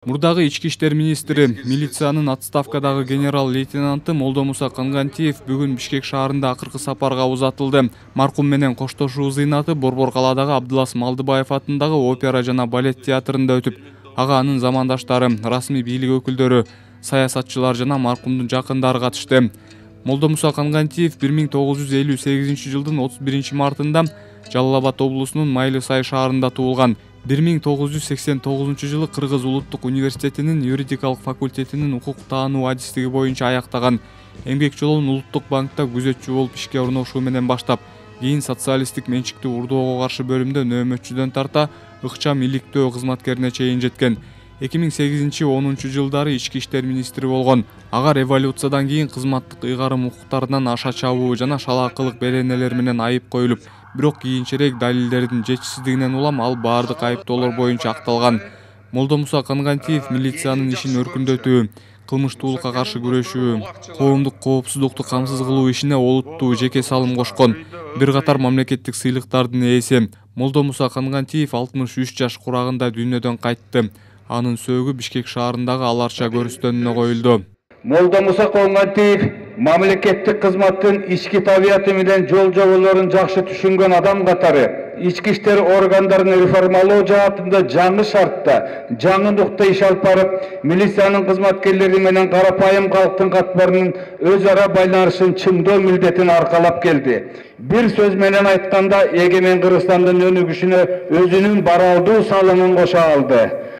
Мурдагы ички иштер министри, милициянын отставкадагы генерал-лейтенанты Молдомуса Кангантиев бүгүн Бишкек шаарында акыркы сапарга узатылды. Маркум менен коштошуу зыйнаты Борбор каладагы Абдылас Малдыбаев атындагы опера жана балет театрында өтүп, ага анын замандаштары, расмий бийлик өкүлдөрү, саясатчылар жана маркумдун жакындары катышты. Молдомуса Кангантиев 1958 жылдын 31 мартында Жалал Абад облусунун Майлы Сай шаарында туулган. 1989 жылы Кыргыз Улуттук университетинин юридикалык факультетинин укук таануу адистиги боюнча аяктаган. Эмгек жолун Улуттук банкта күзөтчү болуп ишке орношуу менен баштап, кийин социалисттик менчиктүү урдоого каршы бөлүмдө нөөмөтчүдөн тарта ыкчам иликтөө кызматкерине чейин жеткен. 2008-10 жылдары ички иштер министри болгон. Ага революциядан кийин кызматтык ыйгарым укуктарынан аша чабуу жана шалаакылык беренелер менен айып коюлуп, бирок кийинчерээк далилдердин жетишсиздигинен улам ал баардык айыптоолор боюнча акталган. Молдомуса Кангантиев милициянын ишин өркүндөтүү, кылмыштуулукка каршы күрөшүү, коомдук коопсуздукту камсыз кылуу ишине олуттуу жеке салым кошкон. Бир катар мамлекеттик сыйлыктардын ээси. Молдомуса Кангантиев 63 жаш курагында дүйнөдөн кайтты. Анын сөөгү Бишкек шаарындагы аларча көрүстөнүнө коюлду. Молдомуса Кангантиев мамлекеттик кызматтын ички табияты менен жол жоболорун жакшы түшүнгөн адам катары ички иштер органдарын реформалоо жаатында жаңы шартта, жаңы нукта иш алып барып, милициянын кызматкерлери менен карапайым калктын катмарынын өз ара байланышын чыңдоо милдетин аркалап келди. Бир сөз менен айтканда, эгемен Кыргызстандын өнүгүшүнө өзүнүн баралдуу салымын кошо алды.